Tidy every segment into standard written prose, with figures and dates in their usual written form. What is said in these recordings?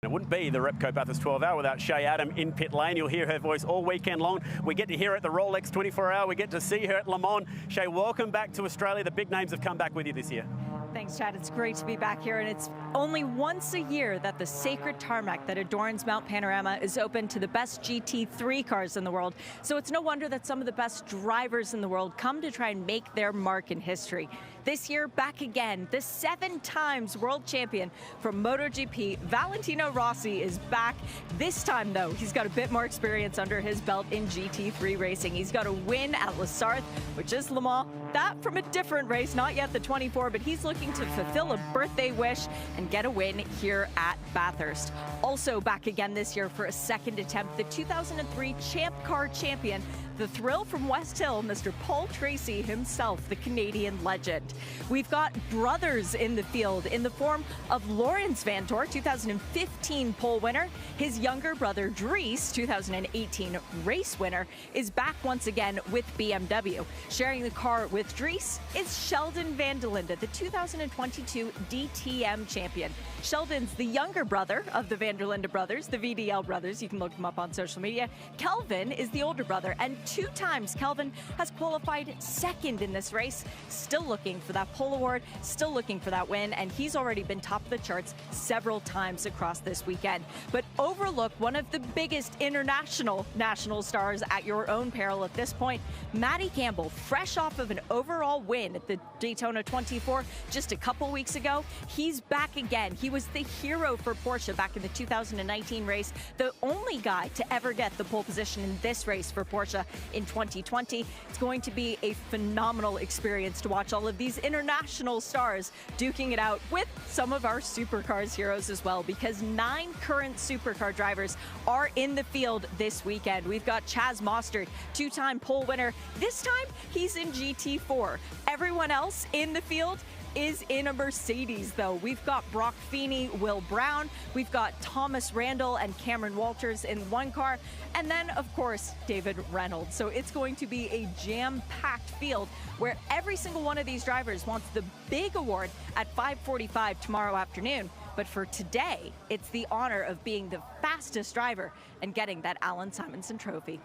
It wouldn't be the Repco Bathurst 12 Hour without Shay Adam in pit lane. You'll hear her voice all weekend long. We get to hear her at the Rolex 24 Hour. We get to see her at Le Mans. Shay, welcome back to Australia. The big names have come back with you this year. Thanks, Chad. It's great to be back here, and it's only once a year that the sacred tarmac that adorns Mount Panorama is open to the best GT3 cars in the world. So it's no wonder that some of the best drivers in the world come to try and make their mark in history. This year, back again, the 7 times world champion from MotoGP, Valentino Rossi, is back. This time, though, he's got a bit more experience under his belt in GT3 racing. He's got a win at Le Sarthe, which is Le Mans. That from a different race, not yet the 24, but he's looking to fulfill a birthday wish and get a win here at Bathurst. Also back again this year for a second attempt, the 2003 Champ Car champion, the thrill from West Hill, Mr. Paul Tracy himself, the Canadian legend. We've got brothers in the field in the form of Laurens Vanthoor, 2015 pole winner. His younger brother, Dries, 2018 race winner, is back once again with BMW. Sharing the car with Dries is Sheldon van der Linde, the 2022 DTM champion. Sheldon's the younger brother of the van der Linde brothers, the VDL brothers. You can look them up on social media. Kelvin is the older brother, and 2 times Kelvin has qualified second in this race. Still looking for that pole award, still looking for that win, and he's already been top of the charts several times across this weekend. But overlook one of the biggest international national stars at your own peril at this point, Matty Campbell, fresh off of an overall win at the Daytona 24 just a couple weeks ago. He's back again. He was the hero for Porsche back in the 2019 race, the only guy to ever get the pole position in this race for Porsche in 2020. It's going to be a phenomenal experience to watch all of these international stars duking it out with some of our supercars heroes as well, because 9 current supercar drivers are in the field this weekend. We've got Chaz Mostert, 2-time pole winner. This time he's in GT4. Everyone else in the field is in a Mercedes, though. We've got Brock Feeney, Will Brown, we've got Thomas Randall and Cameron Walters in one car, and then, of course, David Reynolds. So it's going to be a jam-packed field where every single one of these drivers wants the big award at 5:45 tomorrow afternoon. But for today, it's the honor of being the fastest driver and getting that Alan Simonson trophy.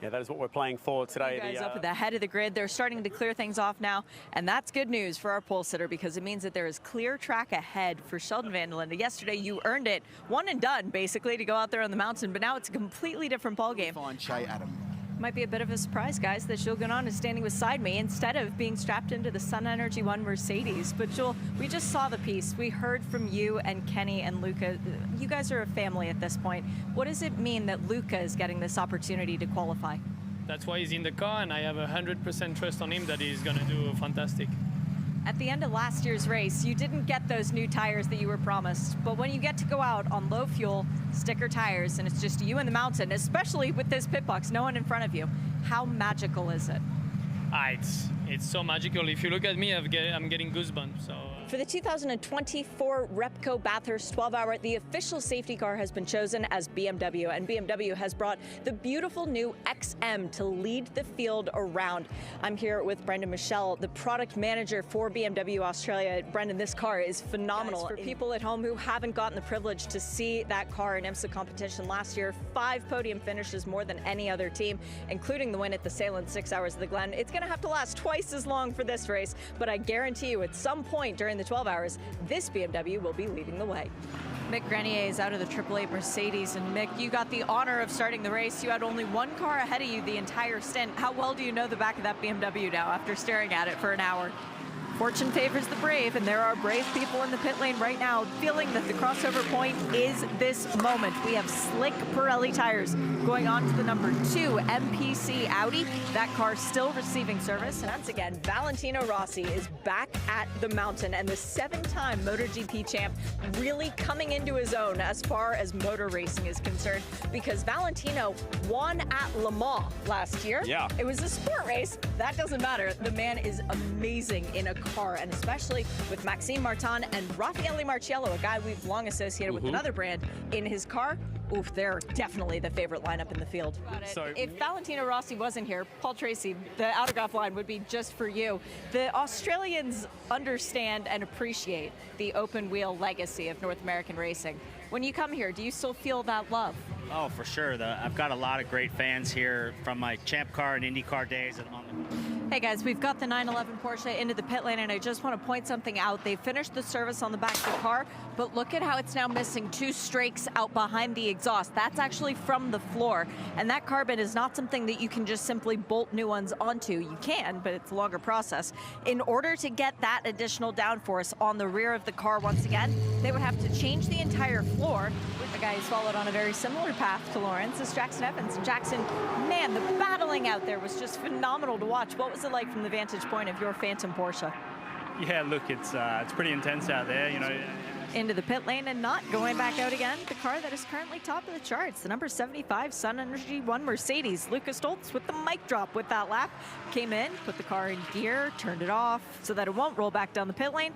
Yeah, that is what we're playing for today. You guys up at the head of the grid. They're starting to clear things off now, and that's good news for our pole sitter, because it means that there is clear track ahead for Sheldon van der Linde. Yesterday, you earned it, one and done, basically, to go out there on the mountain, but now it's a completely different ballgame. Fine, Shay Adam. Might be a bit of a surprise, guys, that Jules Gounon is standing beside me instead of being strapped into the Sun Energy One Mercedes. But Jules, we just saw the piece. We heard from you and Kenny and Luca. You guys are a family at this point. What does it mean that Luca is getting this opportunity to qualify? That's why he's in the car, and I have 100% trust on him that he's going to do fantastic. At the end of last year's race, you didn't get those new tires that you were promised, but when you get to go out on low fuel, sticker tires, and it's just you and the mountain, especially with this pit box, no one in front of you, how magical is it? It's so magical. If you look at me, I'm getting goosebumps. So. For the 2024 Repco Bathurst 12 Hour, the official safety car has been chosen as BMW, and BMW has brought the beautiful new XM to lead the field around. I'm here with Brendan Michelle, the product manager for BMW Australia. Brendan, this car is phenomenal. Guys, for people at home who haven't gotten the privilege to see that car in IMSA competition last year, 5 podium finishes, more than any other team, including the win at the Salem 6 Hours of the Glen. It's going to have to last twice as long for this race, but I guarantee you at some point during the 12 hours, this BMW will be leading the way. Mick Grenier is out of the AAA Mercedes, and Mick, you got the honor of starting the race. You had only 1 car ahead of you the entire stint. How well do you know the back of that BMW now after staring at it for an hour? Fortune favors the brave, and there are brave people in the pit lane right now feeling that the crossover point is this moment. We have slick Pirelli tires going on to the number 2 MPC Audi. That car still receiving service. And once again, Valentino Rossi is back at the mountain, and the 7-time MotoGP champ really coming into his own as far as motor racing is concerned, because Valentino won at Le Mans last year. Yeah. It was a sport race. That doesn't matter. The man is amazing in a car, and especially with Maxime Martin and Raffaele Marciello, a guy we've long associated with another brand, in his car. Oof, they're definitely the favorite lineup in the field. So, if Valentino Rossi wasn't here, Paul Tracy, the autograph line would be just for you. The Australians understand and appreciate the open wheel legacy of North American racing. When you come here, do you still feel that love? Oh, for sure. I've got a lot of great fans here from my Champ Car and IndyCar days. Hey guys, we've got the 911 Porsche into the pit lane, and I just want to point something out. They finished the service on the back of the car, but look at how it's now missing 2 strakes out behind the exhaust. That's actually from the floor, and that carbon is not something that you can just simply bolt new ones onto. You can, but it's a longer process. In order to get that additional downforce on the rear of the car once again, they would have to change the entire floor. The guy who's followed on a very similar path to Lawrence is Jackson Evans. And Jackson, man, the battling out there was just phenomenal to watch. What was it like from the vantage point of your Phantom Porsche? Yeah, look, it's pretty intense out there, you know. Into the pit lane and not going back out again. The car that is currently top of the charts, the number 75 Sun Energy 1 Mercedes. Lucas Stoltz with the mic drop with that lap. Came in, put the car in gear, turned it off so that it won't roll back down the pit lane,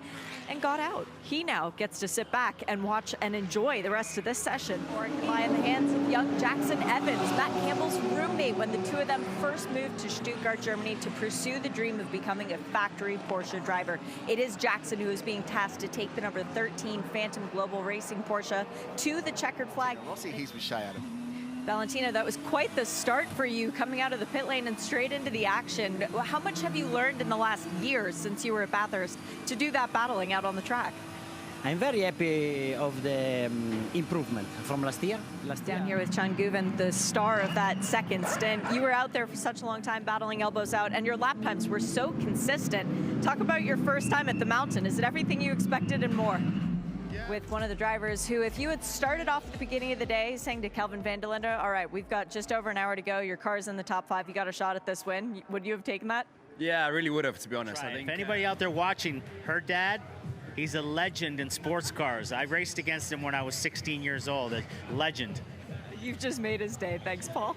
and got out. He now gets to sit back and watch and enjoy the rest of this session. Or it can lie in the hands of young Jackson Evans, Matt Campbell's roommate when the two of them first moved to Stuttgart, Germany to pursue the dream of becoming a factory Porsche driver. It is Jackson who is being tasked to take the number 13 Phantom Global Racing Porsche to the checkered flag. Rossi, he's with Shea Adam. Valentino, that was quite the start for you, coming out of the pit lane and straight into the action. How much have you learned in the last years since you were at Bathurst to do that battling out on the track? I'm very happy of the improvement from last year. Down here with Chan Guven, the star of that second stint. You were out there for such a long time battling elbows out, and your lap times were so consistent. Talk about your first time at the mountain. Is it everything you expected and more? With one of the drivers who, if you had started off at the beginning of the day saying to Kelvin van der Linde, all right, we've got just over an hour to go, your car's in the top 5, you got a shot at this win, would you have taken that? Yeah, I really would have, to be honest. I think, if anybody out there watching, her dad, he's a legend in sports cars. I raced against him when I was 16 years old, a legend. You've just made his day. Thanks, Paul.